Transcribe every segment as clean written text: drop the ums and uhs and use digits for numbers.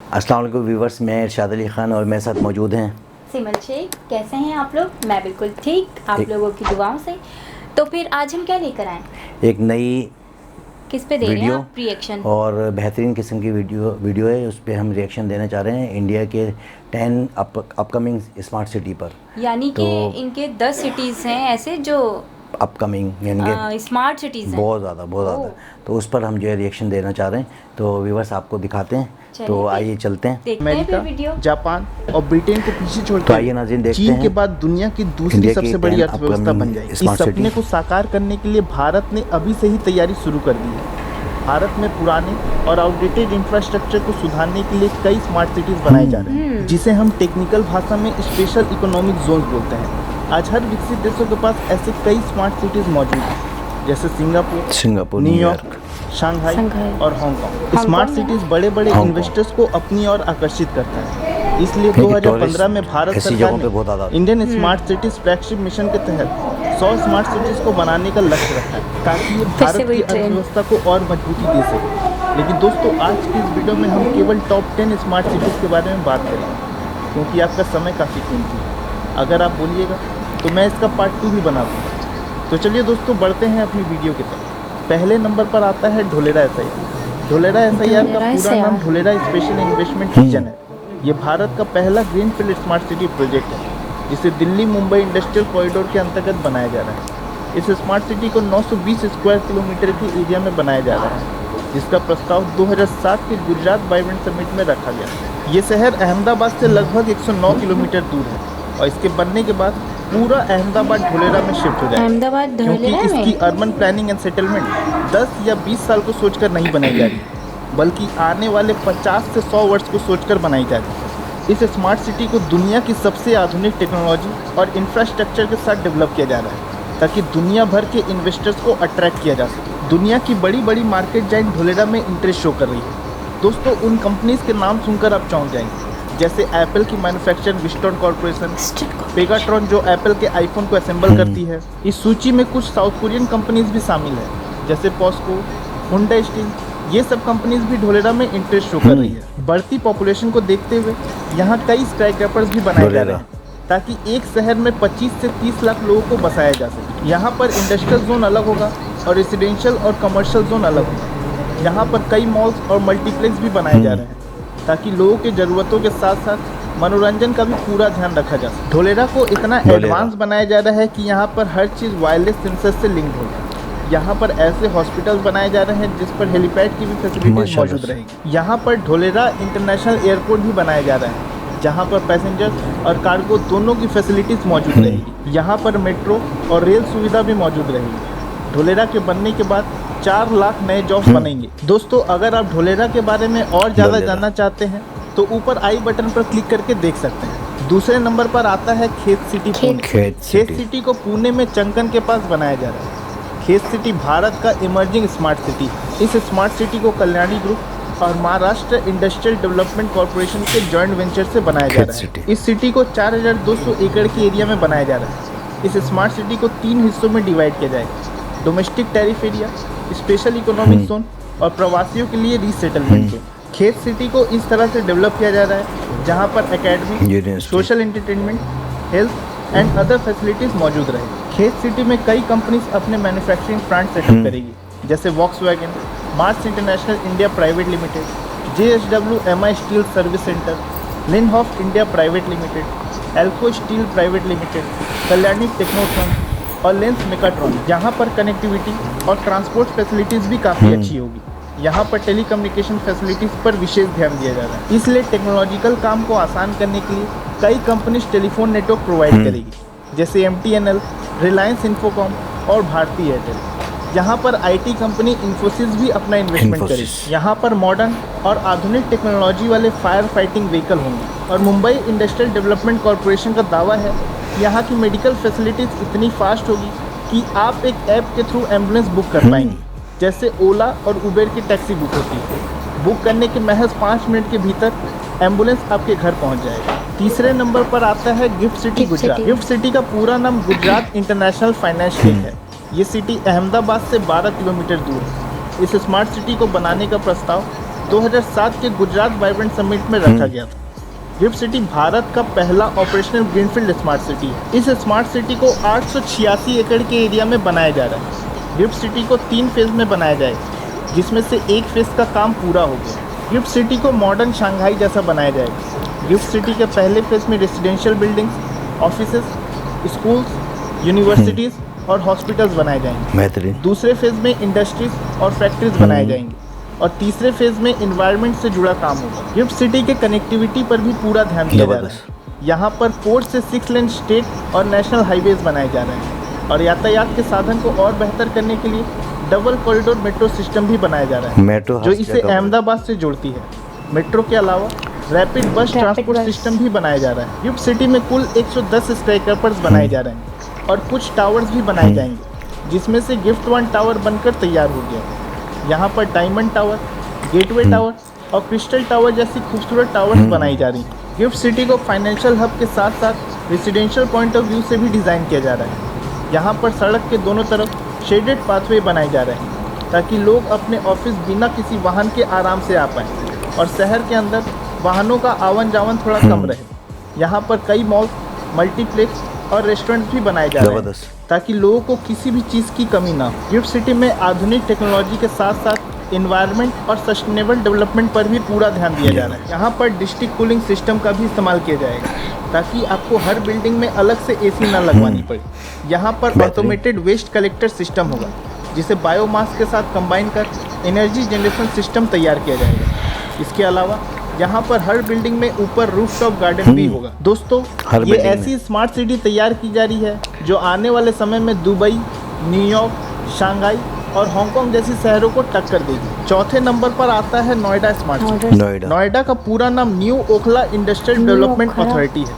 अस्सलाम वालेकुम व्यूवर्स, मैं इरशाद अली ख़ान और मेरे साथ मौजूद हैं सिमल शेख। कैसे हैं आप लोग? मैं बिल्कुल ठीक, आप लोगों की दुआओं से। तो फिर आज हम क्या लेकर आए? एक नई किस पे दे रहे हैं वीडियो आप रिएक्शन? और बेहतरीन किस्म की वीडियो है। उस पर हम रिएक्शन देना चाह रहे हैं इंडिया के 10 अपकमिंग स्मार्ट सिटी पर। यानी कि तो इनके 10 सिटीज़ हैं ऐसे जो अपकमिंग यानी कि स्मार्ट सिटीज़ हैं। बहुत ज़्यादा। तो उस पर हम जो है रिएक्शन देना चाह रहे हैं, तो व्यूवर्स आपको दिखाते हैं। तो आइए चलते हैं। America, video. जापान और ब्रिटेन को पीछे छोड़ तो आइए नाज़रीन देखते हैं। चीन के बाद दुनिया की दूसरी सबसे बड़ी अर्थव्यवस्था बन जाएगी। इस सपने को साकार करने के लिए भारत ने अभी से ही तैयारी शुरू कर दी है। भारत में पुराने और आउटडेटेड इंफ्रास्ट्रक्चर को सुधारने के लिए कई स्मार्ट सिटीज बनाए जा रहे हैं, जिसे हम टेक्निकल भाषा में स्पेशल इकोनॉमिक जोन बोलते हैं। आज हर विकसित देशों के पास ऐसे कई स्मार्ट सिटीज मौजूद हैं, जैसे सिंगापुर, न्यूयॉर्क, शंघाई और हांगकांग। स्मार्ट सिटीज बड़े बड़े इन्वेस्टर्स को अपनी ओर आकर्षित करता है। इसलिए 2015 में भारत सरकार ने Indian smart cities flagship mission के तहत 100 स्मार्ट सिटीज को बनाने का लक्ष्य रखा है, ताकि ये भारत की अर्थव्यवस्था को और मजबूती दे सके। लेकिन दोस्तों, आज की इस वीडियो में हम केवल टॉप 10 स्मार्ट सिटीज के बारे में बात करेंगे, क्योंकि आपका समय काफ़ी कीमती है। अगर आप बोलिएगा तो मैं इसका पार्ट 2 भी बना दूँगा। तो चलिए दोस्तों, बढ़ते हैं अपनी वीडियो की तरफ। पहले नंबर पर आता है ढोलेरा SIR। ढोलेरा SIR का पूरा नाम ढोलेरा स्पेशल इन्वेस्टमेंट रीजन है। ये भारत का पहला ग्रीनफील्ड स्मार्ट सिटी प्रोजेक्ट है, जिसे दिल्ली मुंबई इंडस्ट्रियल कॉरिडोर के अंतर्गत बनाया जा रहा है। इस स्मार्ट सिटी को 920 स्क्वायर किलोमीटर के एरिया में बनाया जा रहा है, जिसका प्रस्ताव 2007 के गुजरात वाइब्रेंट समिट में रखा गया। ये शहर अहमदाबाद से लगभग 109 किलोमीटर दूर है, और इसके बनने के बाद पूरा अहमदाबाद ढोलेरा में शिफ्ट हो जाएगा, क्योंकि इसकी अर्बन प्लानिंग एंड सेटलमेंट 10 या 20 साल को सोचकर नहीं बनाई जा रही, बल्कि आने वाले 50 से 100 वर्ष को सोचकर बनाई जा रही है। इस स्मार्ट सिटी को दुनिया की सबसे आधुनिक टेक्नोलॉजी और इंफ्रास्ट्रक्चर के साथ डेवलप किया जा रहा है, ताकि दुनिया भर के इन्वेस्टर्स को अट्रैक्ट किया जा सके। दुनिया की बड़ी बड़ी मार्केट जाइंट ढोलेरा में इंटरेस्ट शो कर रही है। दोस्तों, उन कंपनीज के नाम सुनकर आप चौंक जाएंगे, जैसे एप्पल की मैन्युफैक्चर विस्टॉन कॉर्पोरेशन, पेगाट्रॉन जो एप्पल के आईफोन को असेंबल करती है। इस सूची में कुछ साउथ कोरियन कंपनीज भी शामिल है, जैसे पॉस्को, हुंडई स्टील। ये सब कंपनीज भी ढोलेरा में इंटरेस्ट शो कर रही है। बढ़ती पॉपुलेशन को देखते हुए यहाँ कई स्काईक्रैपर्स भी बनाए जा रहे हैं, ताकि एक शहर में 25 से 30 लाख लोगों को बसाया जा सके। यहाँ पर इंडस्ट्रियल जोन अलग होगा और रेसिडेंशियल और कमर्शियल जोन अलग होगा। यहाँ पर कई मॉल्स और मल्टीप्लेक्स भी बनाए जा रहे हैं, ताकि लोगों की ज़रूरतों के साथ साथ मनोरंजन का भी पूरा ध्यान रखा जा सके। ढोलेरा को इतना एडवांस बनाया जा रहा है कि यहाँ पर हर चीज़ वायरलेस सेंसर से लिंक होगी। यहाँ पर ऐसे हॉस्पिटल्स बनाए जा रहे हैं जिस पर हेलीपैड की भी फैसिलिटीज मौजूद रहेगी। यहाँ पर ढोलेरा इंटरनेशनल एयरपोर्ट भी बनाया जा रहा है, जहाँ पर पैसेंजर्स और कार्गो दोनों की फैसिलिटीज़ मौजूद रहेगी। यहाँ पर मेट्रो और रेल सुविधा भी मौजूद रहेगी। ढोलेरा के बनने के बाद 4 लाख नए जॉब्स बनेंगे। दोस्तों, अगर आप ढोलेरा के बारे में और ज़्यादा जानना चाहते हैं तो ऊपर आई बटन पर क्लिक करके देख सकते हैं। दूसरे नंबर पर आता है खेत सिटी पुणे। खेत सिटी को पुणे में चंकन के पास बनाया जा रहा है। खेत सिटी भारत का इमर्जिंग स्मार्ट सिटी है। इस स्मार्ट सिटी को कल्याणी ग्रुप और महाराष्ट्र इंडस्ट्रियल डेवलपमेंट कॉर्पोरेशन के जॉइंट वेंचर से बनाया जा रहा है। इस सिटी को 4200 एकड़ के एरिया में बनाया जा रहा है। इस स्मार्ट सिटी को 3 हिस्सों में डिवाइड किया जाएगा: domestic tariff area, special economic zone और प्रवासियों के लिए रीसेटलमेंट जोन। खेत सिटी को इस तरह से डेवलप किया जा रहा है जहां पर academy, social entertainment, health and other facilities मौजूद रहे। खेत सिटी में कई कंपनीज अपने मैन्युफैक्चरिंग प्लांट सेटअप करेगी, जैसे Volkswagen, Mars international India private limited, JSW MI steel service centre, Linhoff India private limited, Elco steel private limited, Kalyani Technotron और Lens मेकाट्रॉन। यहाँ पर कनेक्टिविटी और ट्रांसपोर्ट फैसिलिटीज़ भी काफ़ी अच्छी होगी। यहाँ पर टेलीकम्युनिकेशन फैसिलिटीज़ पर विशेष ध्यान दिया जा रहा है। इसलिए टेक्नोलॉजिकल काम को आसान करने के लिए कई कंपनीज टेलीफोन नेटवर्क प्रोवाइड करेगी, जैसे MTNL, रिलायंस इन्फोकॉम और भारती एयरटेल। यहाँ पर IT कंपनी इन्फोसिस भी अपना इन्वेस्टमेंट करेगी। यहाँ पर मॉडर्न और आधुनिक टेक्नोलॉजी वाले फायर फाइटिंग व्हीकल होंगे। और मुंबई इंडस्ट्रियल डेवलपमेंट कॉर्पोरेशन का दावा है कि यहाँ की मेडिकल फैसिलिटीज़ इतनी फास्ट होगी कि आप एक ऐप के थ्रू एम्बुलेंस बुक कर पाएंगे, जैसे ओला और उबेर की टैक्सी बुक होती है। बुक करने के महज 5 मिनट के भीतर एम्बुलेंस आपके घर पहुंच जाएगा। तीसरे नंबर पर आता है gift city Gujarat. Gift city का पूरा नाम गुजरात इंटरनेशनल फाइनेंस लेक है। ये सिटी अहमदाबाद से 12 किलोमीटर दूर है। इस स्मार्ट सिटी को बनाने का प्रस्ताव 2007 के गुजरात वाइब्रेंट समिट में रखा गया था। गिफ्ट सिटी भारत का पहला ऑपरेशनल ग्रीनफील्ड स्मार्ट सिटी है। इस स्मार्ट सिटी को 886 एकड़ के एरिया में बनाया जा रहा है। गिफ्ट सिटी को 3 फेज में बनाया जाएगा, जिसमें से एक फेज का काम पूरा हो गया। गिफ्ट सिटी को मॉडर्न शंघाई जैसा बनाया जाएगा। गिफ्ट सिटी के पहले फेज में residential buildings, offices, schools, universities और हॉस्पिटल्स बनाए जाएंगे। दूसरे फेज में इंडस्ट्रीज और फैक्ट्रीज बनाए जाएंगे और तीसरे फेज में इन्वायरमेंट से जुड़ा काम होगा। गिफ्ट सिटी के कनेक्टिविटी पर भी पूरा ध्यान दिया जा रहा है। यहाँ पर 4 से 6 लेन स्टेट और नेशनल हाईवेज बनाए जा रहे हैं और यातायात के साधन को और बेहतर करने के लिए डबल कॉरिडोर मेट्रो सिस्टम भी बनाया जा रहा है, जो इसे अहमदाबाद से जोड़ती है। मेट्रो के अलावा रैपिड बस ट्रांसपोर्ट सिस्टम भी बनाया जा रहा है। गिफ्ट सिटी में कुल 110 स्काईस्क्रैपर्स बनाए जा रहे हैं और कुछ टावर्स भी बनाए जाएंगे, जिसमें से गिफ्ट 1 टावर बनकर तैयार हो गया। यहाँ पर डायमंड टावर, गेटवे टावर और क्रिस्टल टावर जैसी खूबसूरत टावर्स बनाई जा रही हैं। गिफ्ट सिटी को फाइनेंशियल हब के साथ साथ रेसिडेंशियल पॉइंट ऑफ व्यू से भी डिज़ाइन किया जा रहा है। यहाँ पर सड़क के दोनों तरफ शेडेड पाथवे बनाए जा रहे हैं ताकि लोग अपने ऑफिस बिना किसी वाहन के आराम से आ पाएँ और शहर के अंदर वाहनों का आवन जावन थोड़ा कम रहे। यहाँ पर कई मॉल, मल्टीप्लेक्स और रेस्टोरेंट भी बनाए जा रहे हैं ताकि लोगों को किसी भी चीज़ की कमी ना हो। गिफ्ट सिटी में आधुनिक टेक्नोलॉजी के साथ साथ इन्वायरमेंट और सस्टेनेबल डेवलपमेंट पर भी पूरा ध्यान दिया जा रहा है। यहाँ पर डिस्ट्रिक्ट कूलिंग सिस्टम का भी इस्तेमाल किया जाएगा ताकि आपको हर बिल्डिंग में अलग से एसी ना लगवानी पड़े। यहाँ पर ऑटोमेटेड वेस्ट कलेक्टर सिस्टम होगा, जिसे बायोमास के साथ कंबाइन कर एनर्जी जनरेशन सिस्टम तैयार किया जाएगा। इसके अलावा यहाँ पर हर बिल्डिंग में ऊपर रूफटॉप गार्डन भी होगा। दोस्तों, ये ऐसी स्मार्ट सिटी तैयार की जा रही है जो आने वाले समय में दुबई, न्यूयॉर्क, शंघाई और हांगकांग जैसी शहरों को टक्कर देगी। चौथे नंबर पर आता है नोएडा स्मार्ट सिटी। नोएडा का पूरा नाम new Okhla industrial development authority है,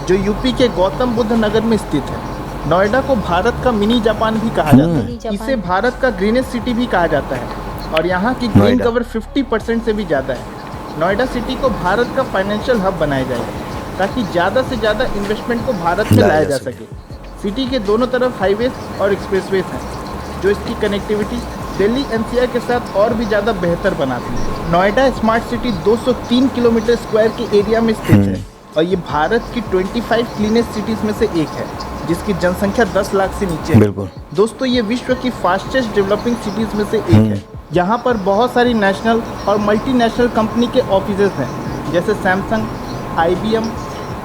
जो यूपी के गौतम बुद्ध नगर में स्थित है। नोएडा को भारत का मिनी जापान भी कहा जाता है। इसे भारत का ग्रीनेस्ट सिटी भी कहा जाता है और यहाँ की ग्रीन कवर 50% से भी ज़्यादा है। नोएडा सिटी को भारत का फाइनेंशियल हब बनाया जाएगा ताकि ज़्यादा से ज़्यादा इन्वेस्टमेंट को भारत में लाया जा सके। सिटी के दोनों तरफ हाईवेज और एक्सप्रेसवेज हैं, जो इसकी कनेक्टिविटी दिल्ली एनसीआर के साथ और भी ज़्यादा बेहतर बनाती है। Noida smart city 203 kilometre square के एरिया में स्थित है और ये भारत की 25 क्लीनेस्ट सिटीज़ में से एक है, जिसकी जनसंख्या 10 लाख से नीचे है। दोस्तों, ये विश्व की फास्टेस्ट डेवलपिंग सिटीज़ में से एक है। यहाँ पर बहुत सारी नेशनल और मल्टीनेशनल कंपनी के ऑफिसेज हैं, जैसे सैमसंग, IBM,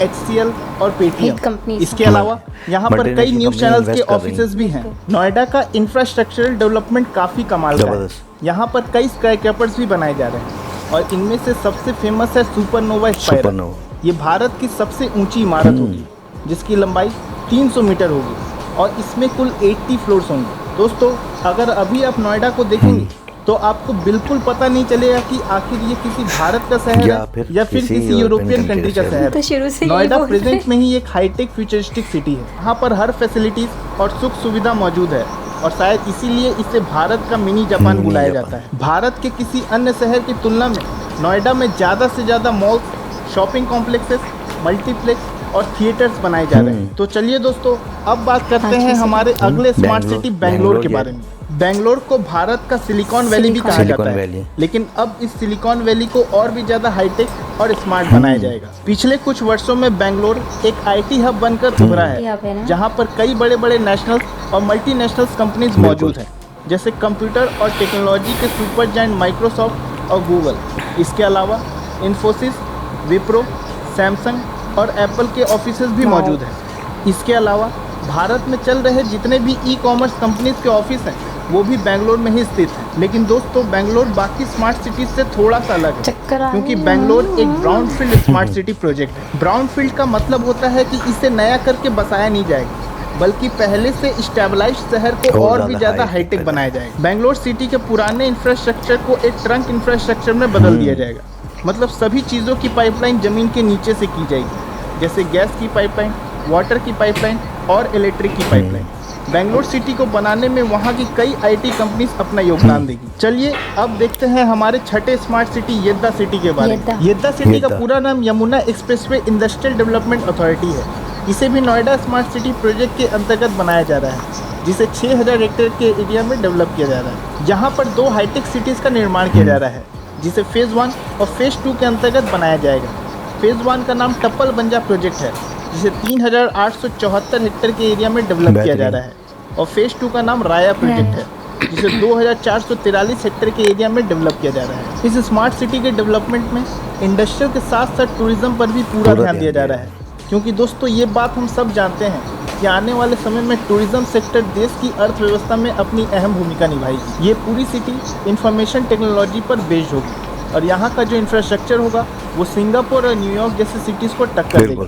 HCL और पेटीएम। इसके अलावा यहाँ पर कई न्यूज़ चैनल्स के ऑफिसेज भी हैं। नोएडा का इंफ्रास्ट्रक्चरल डेवलपमेंट काफ़ी कमाल का है। यहाँ पर कई स्काईस्क्रैपर्स भी बनाए जा रहे हैं और इनमें से सबसे फेमस है सुपरनोवा स्पाइरल। ये भारत की सबसे ऊंची इमारत होगी, जिसकी लंबाई 300 मीटर होगी और इसमें कुल 80 फ्लोर्स होंगे। दोस्तों, अगर अभी आप नोएडा को देखेंगे तो आपको बिल्कुल पता नहीं चलेगा कि आखिर ये किसी भारत का शहर है या फिर किसी यूरोपियन कंट्री का शहर है। नोएडा प्रेजेंट में ही एक हाईटेक फ्यूचरिस्टिक सिटी है। यहाँ पर हर फैसिलिटीज और सुख सुविधा मौजूद है और शायद इसीलिए इसे भारत का मिनी जापान बुलाया जाता है। भारत के किसी अन्य शहर की तुलना में नोएडा में ज़्यादा से ज़्यादा मॉल्स, शॉपिंग कॉम्प्लेक्सेस, मल्टीप्लेक्स और थिएटर्स बनाए जा रहे हैं। तो चलिए दोस्तों, अब बात करते हैं हमारे अगले स्मार्ट सिटी बेंगलोर के बारे में। बेंगलोर को भारत का सिलिकॉन वैली भी कहा जाता है, लेकिन अब इस सिलिकॉन वैली को और भी ज़्यादा हाईटेक और स्मार्ट बनाया जाएगा। पिछले कुछ वर्षों में बेंगलोर एक IT हब बनकर उभरा है, जहां पर कई बड़े बड़े नेशनल और मल्टीनेशनल कंपनीज मौजूद हैं, जैसे कंप्यूटर और टेक्नोलॉजी के सुपर जायंट माइक्रोसॉफ्ट और गूगल। इसके अलावा इन्फोसिस, विप्रो, सैमसंग और एप्पल के ऑफिसेज भी मौजूद हैं। इसके अलावा भारत में चल रहे जितने भी ई-कॉमर्स कंपनीज के ऑफिस हैं, वो भी बेंगलोर में ही स्थित है। लेकिन दोस्तों, बेंगलोर बाकी स्मार्ट सिटीज से थोड़ा सा अलग है, क्योंकि बेंगलोर एक ब्राउनफील्ड स्मार्ट सिटी प्रोजेक्ट है। ब्राउनफील्ड का मतलब होता है कि इसे नया करके बसाया नहीं जाएगा, बल्कि पहले से स्टेबलाइज्ड शहर को और भी ज़्यादा हाईटेक बनाया जाएगा। बेंगलोर सिटी के पुराने इंफ्रास्ट्रक्चर को एक ट्रंक इंफ्रास्ट्रक्चर में बदल दिया जाएगा। मतलब सभी चीज़ों की पाइपलाइन ज़मीन के नीचे से की जाएगी, जैसे गैस की पाइपलाइन, वाटर की पाइपलाइन और इलेक्ट्रिक की पाइपलाइन। बेंगलोर सिटी को बनाने में वहाँ की कई IT कंपनीज अपना योगदान देगी। चलिए अब देखते हैं हमारे छठे स्मार्ट सिटी येद्दा सिटी के बारे में। येद्दा सिटी का पूरा नाम Yamuna expressway industrial development authority है। इसे भी नोएडा स्मार्ट सिटी प्रोजेक्ट के अंतर्गत बनाया जा रहा है, जिसे 6000 हेक्टेयर के एरिया में डेवलप किया जा रहा है। यहाँ पर 2 हाईटेक सिटीज़ का निर्माण किया जा रहा है, जिसे फेज़ 1 और फेज़ 2 के अंतर्गत बनाया जाएगा। फेज़ 1 का नाम टप्पल बंजा प्रोजेक्ट है, जिसे 3874 हेक्टेयर के एरिया में डेवलप किया जा रहा है, और फेज़ 2 का नाम राया प्रोजेक्ट है, जिसे 2443 हेक्टेयर के एरिया में डेवलप किया जा रहा है। इस स्मार्ट सिटी के डेवलपमेंट में इंडस्ट्रियल के साथ साथ टूरिज्म पर भी पूरा ध्यान दिया जा रहा है, क्योंकि दोस्तों ये बात हम सब जानते हैं कि आने वाले समय में टूरिज्म सेक्टर देश की अर्थव्यवस्था में अपनी अहम भूमिका निभाएगी। ये पूरी सिटी इंफॉर्मेशन टेक्नोलॉजी पर बेस्ड होगी, और यहाँ का जो इंफ्रास्ट्रक्चर होगा वो सिंगापुर और न्यूयॉर्क जैसे सिटीज़ को टक्कर देगा।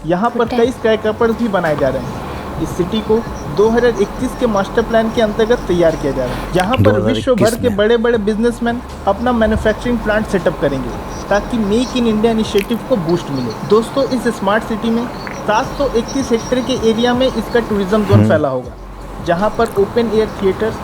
यहाँ पर कई स्काईस्क्रैपर्स भी बनाए जा रहे हैं। इस सिटी को 2021 के मास्टर प्लान के अंतर्गत तैयार किया जा रहा है, जहाँ पर विश्व भर के बड़े बड़े बिजनेसमैन अपना मैन्युफैक्चरिंग प्लांट सेटअप करेंगे, ताकि मेक इन इंडिया इनिशिएटिव को बूस्ट मिले। दोस्तों, इस स्मार्ट सिटी में 731 हेक्टेयर के एरिया में इसका टूरिज्म जोन फैला होगा, जहाँ पर ओपन एयर थिएटर्स,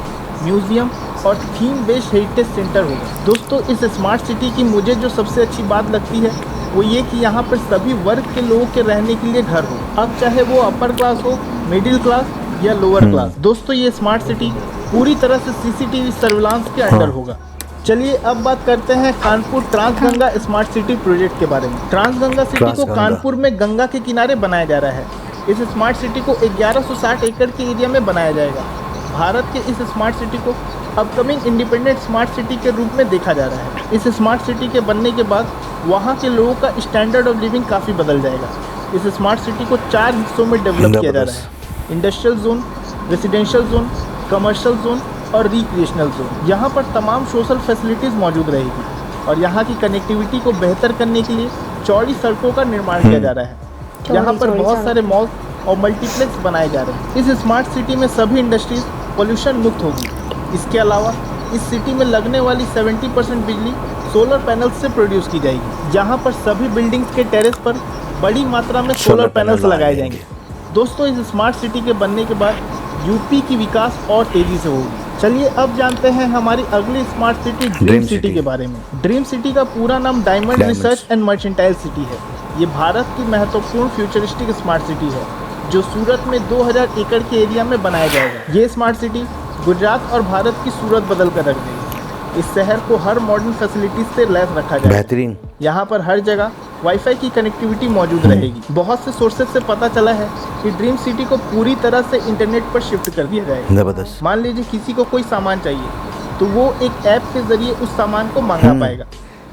म्यूजियम और थीम बेस्ड हेरिटेज सेंटर होगा। दोस्तों, इस स्मार्ट सिटी की मुझे जो सबसे अच्छी बात लगती है वो ये कि यहाँ पर सभी वर्ग के लोगों के रहने के लिए घर हो, अब चाहे वो अपर क्लास हो, मिडिल क्लास या लोअर क्लास। दोस्तों, ये स्मार्ट सिटी पूरी तरह से सीसीटीवी सर्विलांस के अंडर होगा। चलिए अब बात करते हैं Kanpur Trans Ganga smart city project के बारे में। ट्रांसगंगा सिटी को कानपुर में गंगा के किनारे बनाया जा रहा है। इस स्मार्ट सिटी को 1160 एकड़ के एरिया में बनाया जाएगा। भारत के इस स्मार्ट सिटी को अपकमिंग इंडिपेंडेंट स्मार्ट सिटी के रूप में देखा जा रहा है। इस स्मार्ट सिटी के बनने के बाद वहाँ के लोगों का स्टैंडर्ड ऑफ लिविंग काफ़ी बदल जाएगा। इस स्मार्ट सिटी को 4 हिस्सों में डेवलप किया जा रहा है: industrial zone, residential zone, commercial zone और रिक्रिएशनल जोन। यहाँ पर तमाम सोशल फैसिलिटीज़ मौजूद रहेगी, और यहाँ की कनेक्टिविटी को बेहतर करने के लिए चौड़ी सड़कों का निर्माण किया जा रहा है। यहाँ पर बहुत सारे मॉल्स और मल्टीप्लेक्स बनाए जा रहे हैं। इस स्मार्ट सिटी में सभी इंडस्ट्रीज पोल्यूशन मुक्त होगी। इसके अलावा इस सिटी में लगने वाली 70% बिजली सोलर पैनल्स से प्रोड्यूस की जाएगी, जहाँ पर सभी बिल्डिंग्स के टेरेस पर बड़ी मात्रा में सोलर पैनल्स लगाए जाएंगे। दोस्तों, इस स्मार्ट सिटी के बनने के बाद यूपी की विकास और तेज़ी से होगी। चलिए अब जानते हैं हमारी अगली स्मार्ट सिटी ड्रीम सिटी के बारे में। ड्रीम सिटी का पूरा नाम diamond research and mercantile city है। ये भारत की महत्वपूर्ण फ्यूचरिस्टिक स्मार्ट सिटी है, जो सूरत में 2000 एकड़ के एरिया में बनाया जाएगा। ये स्मार्ट सिटी गुजरात और भारत की सूरत बदल कर रख देगी। इस शहर को हर मॉडर्न फैसिलिटीज से लैस रखा जाएगा। बेहतरीन। यहाँ पर हर जगह वाईफाई की कनेक्टिविटी मौजूद रहेगी। बहुत से सोर्सेज से पता चला है कि ड्रीम सिटी को पूरी तरह से इंटरनेट पर शिफ्ट कर दिया जाएगा। जबरदस्त। मान लीजिए किसी को कोई सामान चाहिए तो वो एक ऐप के जरिए उस सामान को मंगा पाएगा।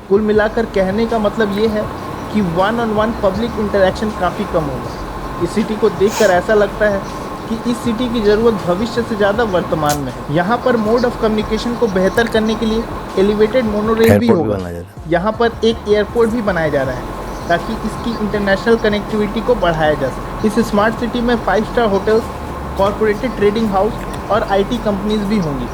कुल मिलाकर कहने का मतलब ये है कि 1-on-1 पब्लिक इंटरेक्शन काफ़ी कम होगा। इस सिटी को देखकर ऐसा लगता है कि इस सिटी की ज़रूरत भविष्य से ज़्यादा वर्तमान में है। यहाँ पर मोड ऑफ कम्युनिकेशन को बेहतर करने के लिए एलिवेटेड मोनोरेल भी होगा। यहाँ पर एक एयरपोर्ट भी बनाया जा रहा है, ताकि इसकी इंटरनेशनल कनेक्टिविटी को बढ़ाया जा सके। इस स्मार्ट सिटी में 5 स्टार होटल्स, कॉरपोरेटेड ट्रेडिंग हाउस और IT कंपनीज भी होंगी।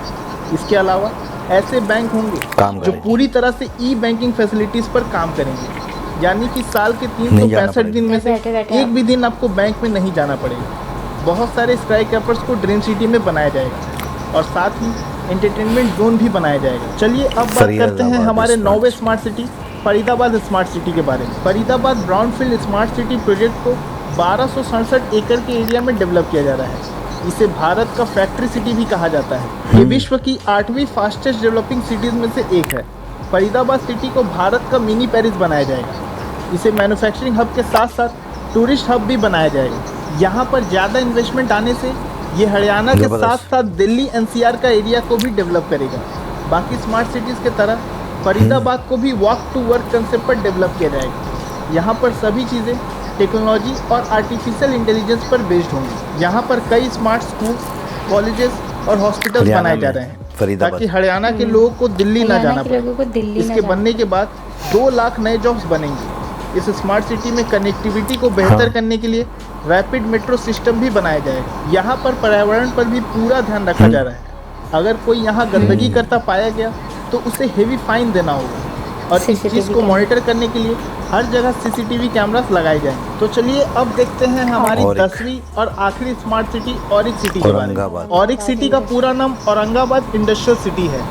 इसके अलावा ऐसे बैंक होंगे जो पूरी तरह से ई-बैंकिंग फैसिलिटीज़ पर काम करेंगे, यानी कि साल के 365 दिन में से एक भी दिन आपको बैंक में नहीं जाना पड़ेगा। बहुत सारे स्काईस्क्रैपर्स को ड्रीम सिटी में बनाया जाएगा, और साथ ही एंटरटेनमेंट जोन भी बनाया जाएगा। चलिए अब बात करते हैं हमारे 9वें smart city Faridabad smart city के बारे में। Faridabad brownfield smart city project को 1267 एकड़ के एरिया में डेवलप किया जा रहा है। इसे भारत का फैक्ट्री सिटी भी कहा जाता है। ये विश्व की 8वीं फास्टेस्ट डेवलपिंग सिटीज़ में से एक है। फरीदाबाद सिटी को भारत का मिनी पेरिस बनाया जाएगा। इसे मैन्युफैक्चरिंग हब के साथ साथ टूरिस्ट हब भी बनाया जाएगा। यहाँ पर ज़्यादा इन्वेस्टमेंट आने से ये हरियाणा के साथ साथ दिल्ली NCR का एरिया को भी डेवलप करेगा। बाकी स्मार्ट सिटीज़ के तरह फरीदाबाद को भी वॉक टू वर्क कंसेप्ट पर डेवलप किया जाएगा। यहाँ पर सभी चीज़ें टेक्नोलॉजी और आर्टिफिशियल इंटेलिजेंस पर बेस्ड होंगी। यहाँ पर कई स्मार्ट स्कूल, कॉलेजेस और हॉस्पिटल्स बनाए जा रहे हैं, ताकि हरियाणा के लोगों को दिल्ली ना जाना पड़े। इसके बनने के बाद 2 लाख नए जॉब्स बनेंगे। इस स्मार्ट सिटी में कनेक्टिविटी को बेहतर करने के लिए रैपिड मेट्रो सिस्टम भी बनाया जाएगा। यहाँ पर पर्यावरण पर भी पूरा ध्यान रखा जा रहा है। अगर कोई यहाँ गंदगी करता पाया गया तो उसे हेवी फाइन देना होगा, और इस चीज़ को मॉनिटर करने के लिए हर जगह CCTV कैमरास लगाए जाएंगे। तो चलिए अब देखते हैं हमारी 10वीं और आखिरी स्मार्ट सिटी औरिक सिटी के बारे में। औरिक सिटी का पूरा नाम औरंगाबाद इंडस्ट्रियल सिटी है।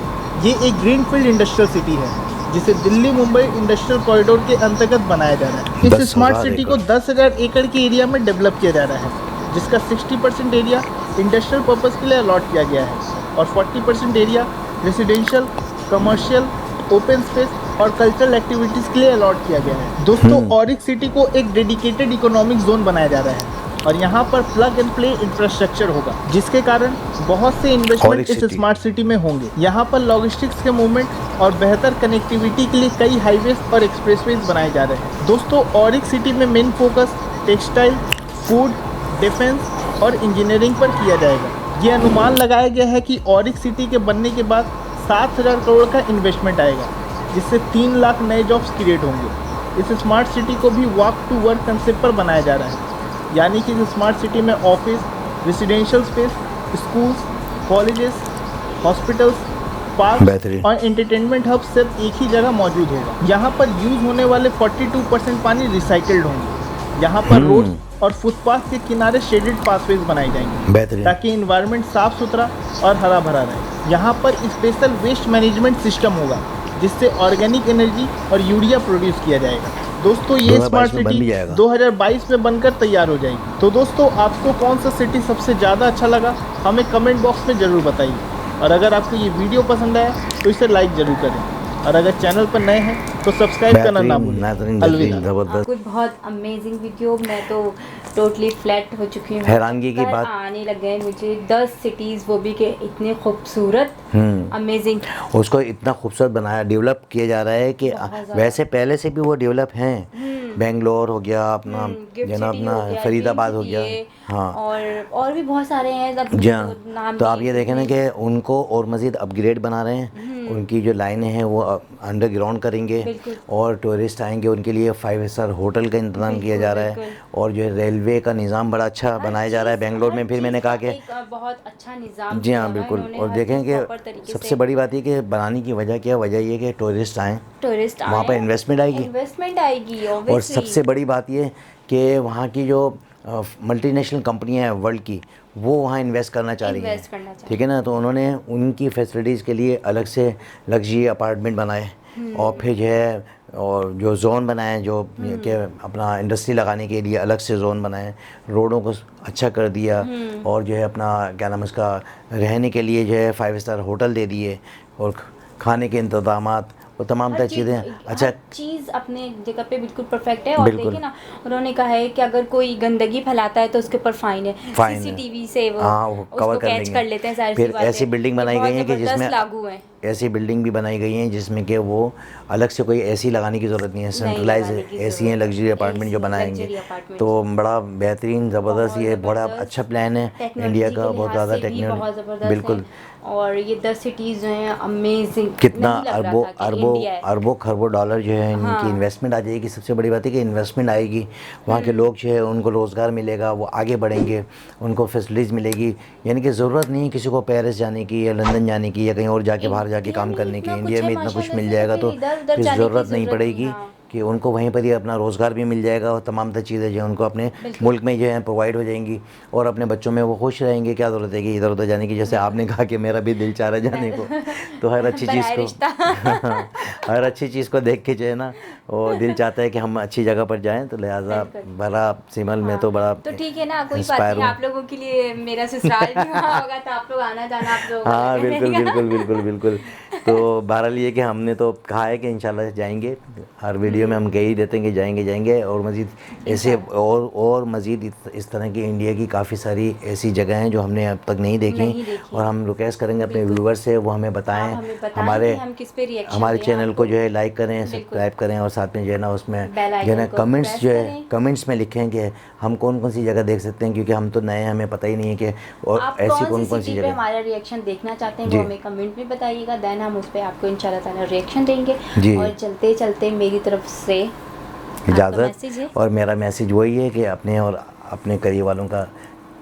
ये एक ग्रीनफील्ड इंडस्ट्रियल सिटी है, जिसे दिल्ली मुंबई इंडस्ट्रियल कॉरिडोर के अंतर्गत बनाया जा रहा है। इस स्मार्ट सिटी को 10,000 एकड़ के एरिया में डेवलप किया जा रहा है, जिसका 60% एरिया इंडस्ट्रियल पर्पस के लिए अलॉट किया गया है, और 40% area residential, commercial, open space और कल्चरल एक्टिविटीज़ के लिए अलॉट किया गया है। दोस्तों ऑरिक सिटी को एक डेडिकेटेड इकोनॉमिक जोन बनाया जा रहा है और यहाँ पर प्लग एंड प्ले इंफ्रास्ट्रक्चर होगा, जिसके कारण बहुत से इन्वेस्टमेंट इस स्मार्ट सिटी में होंगे। यहाँ पर लॉजिस्टिक्स के मूवमेंट और बेहतर कनेक्टिविटी के लिए कई हाईवेज और एक्सप्रेसवेज बनाए जा रहे हैं। दोस्तों ऑरिक सिटी में main focus textile, food, defence और इंजीनियरिंग पर किया जाएगा। ये अनुमान लगाया गया है कि ऑरिक सिटी के बनने के बाद 7,000 करोड़ का इन्वेस्टमेंट आएगा, जिससे 3 लाख नए जॉब्स क्रिएट होंगे। इस स्मार्ट सिटी को भी वॉक टू वर्क कंसेप्ट पर बनाया जा रहा है, यानी कि इस स्मार्ट सिटी में office, residential space, schools, colleges, hospitals, park और एंटरटेनमेंट हब सिर्फ एक ही जगह मौजूद होगा। यहाँ पर यूज़ होने वाले 42% पानी रिसाइकल्ड होंगे। यहाँ पर रोड और फुटपाथ के किनारे शेडेड पाथवेज बनाए जाएंगे ताकि इन्वायरमेंट साफ सुथरा और हरा भरा रहे। यहाँ पर स्पेशल वेस्ट मैनेजमेंट सिस्टम होगा, जिससे ऑर्गेनिक एनर्जी और यूरिया प्रोड्यूस किया जाएगा। दोस्तों ये स्मार्ट सिटी 2022 में बनकर तैयार हो जाएगी। तो दोस्तों आपको कौन सा सिटी सबसे ज़्यादा अच्छा लगा हमें कमेंट बॉक्स में ज़रूर बताइए, और अगर आपको ये वीडियो पसंद आया तो इसे लाइक ज़रूर करें, और अगर चैनल पर नए हैं तो सब्सक्राइब करना ना भूलें। अलविदा। कुछ बहुत अमेजिंग वीडियो, मैं तो टोटली फ्लैट हो चुकी हूँ। हैरानगी की बात आने लग गए मुझे 10 सिटीज़, वो भी के इतने खूबसूरत, अमेजिंग। उसको इतना खूबसूरत बनाया, डेवलप किया जा रहा है कि वैसे पहले से भी वो डेवलप हैं। बेंगलोर हो गया अपना, जना अपना फरीदाबाद हो गया, हाँ, और भी बहुत सारे हैं जी हाँ। तो आप ये देखें ना कि उनको और मज़ीद अपग्रेड बना रहे हैं। उनकी जो लाइनें हैं वो अंडरग्राउंड करेंगे और टूरिस्ट आएंगे उनके लिए 5 स्टार होटल का इंतज़ाम किया जा रहा है, और जो है रेलवे का निज़ाम बड़ा अच्छा बनाया जा रहा है बेंगलोर में। फिर मैंने कहा कि बहुत अच्छा निज़ाम, जी हाँ बिल्कुल। और देखें कि सबसे बड़ी बात ये कि बनाने की वजह क्या, वजह ये कि टूरिस्ट आएँ, वहाँ पर इन्वेस्टमेंट आएगी। और सबसे बड़ी बात ये कि वहाँ की जो मल्टीनेशनल कंपनियां हैं वर्ल्ड की, वो वहाँ इन्वेस्ट करना चाह रही हैं, ठीक है ना। तो उन्होंने उनकी फैसिलिटीज़ के लिए अलग से लग्जरी अपार्टमेंट बनाए, और फिर जो है और जो जोन बनाए, जो कि अपना इंडस्ट्री लगाने के लिए अलग से जोन बनाए, रोडों को अच्छा कर दिया, और जो है अपना क्या नाम उसका रहने के लिए जो है 5 स्टार होटल दे दिए, और खाने के इंतज़ामात वो तमाम तरह चीज़ें, अच्छा चीज़ अपने जगह पे बिल्कुल परफेक्ट है। और देखिए ना, उन्होंने कहा है कि अगर कोई गंदगी फैलाता है तो उसके ऊपर फाइन है, CCTV से वो कवर कैच कर लेते हैं। सारी फिर ऐसी बिल्डिंग बनाई गई है कि जिसमें लागू है, ऐसी बिल्डिंग भी बनाई गई हैं जिसमें कि वो अलग से कोई एसी लगाने की ज़रूरत नहीं है, सेंट्रलाइज एसी हैं, लग्जरी अपार्टमेंट जो बनाएंगे। तो बड़ा बेहतरीन ज़बरदस्त, ये बड़ा अच्छा प्लान है इंडिया का, बहुत ज़्यादा टेक्नोलॉजी, बिल्कुल। और ये 10 सिटीज़ जो हैं अमेजिंग, कितना अरबों खरबों डॉलर जो है इनकी इन्वेस्टमेंट आ जाएगी। सबसे बड़ी बात है कि इन्वेस्टमेंट आएगी, वहाँ के लोग जो है उनको रोज़गार मिलेगा, वो आगे बढ़ेंगे, उनको फैसिलिटीज़ मिलेगी। यानी कि ज़रूरत नहीं किसी को पेरिस जाने की या लंदन जाने की या कहीं और जाके बाहर जाके काम करने की। इंडिया में इतना कुछ मिल जाएगा तो फिर ज़रूरत नहीं पड़ेगी कि उनको वहीं पर ही अपना रोज़गार भी मिल जाएगा, और तमाम तरह चीज़ें जो है उनको अपने मुल्क में जो है प्रोवाइड हो जाएंगी, और अपने बच्चों में वो खुश रहेंगे। क्या ज़रूरत है कि इधर उधर जाने की, जैसे आपने कहा कि मेरा भी दिल चाह रहा है जाने को। तो हर अच्छी चीज़ को हर अच्छी चीज़ को देख के जो है ना वो दिल चाहता है कि हम अच्छी जगह पर जाएँ। तो लिहाजा बड़ा सिमल में तो बड़ा, तो ठीक है ना, कोई बात नहीं, आप लोगों के लिए मेरा ससुराल भी वहाँ होगा, तो आप लोग आना जाना आप लोग। हाँ बिल्कुल। तो बहरहाल ये कि हमने तो कहा है कि इंशाल्लाह जाएंगे, हर वीडियो में हम कह ही देते हैं कि जाएंगे, और मज़ीद ऐसे और मज़ीद इस तरह की इंडिया की काफ़ी सारी ऐसी जगह हैं जो हमने अब तक नहीं देखी, और हम रिक्वेस्ट करेंगे अपने व्यूवर्स से वो हमें बताएं, हमारे चैनल को जो है लाइक करें, सब्सक्राइब करें, और साथ में जो है ना उसमें जो है ना कमेंट्स में लिखें कि हम कौन कौन सी जगह देख सकते हैं, क्योंकि हम तो नए हैं, हमें पता ही नहीं है कि और ऐसी कौन कौन सी जगह हमारा रिएक्शन देखना चाहते हैं वो हमें कमेंट में बताइएगा, देन हम उस पर आपको इंशाल्लाह ताला रिएक्शन देंगे। और चलते चलते मेरी तरफ से इजाज़त, और मेरा मैसेज वही है कि अपने और अपने करीब वालों का,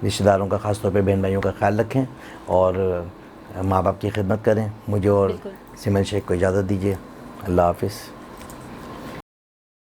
रिश्तेदारों का, ख़ास तौर पे बहन भाइयों का ख्याल रखें, और माँ बाप की खिदमत करें। मुझे और सिमल शेख को इजाज़त दीजिए। अल्लाह हाफ़िज़।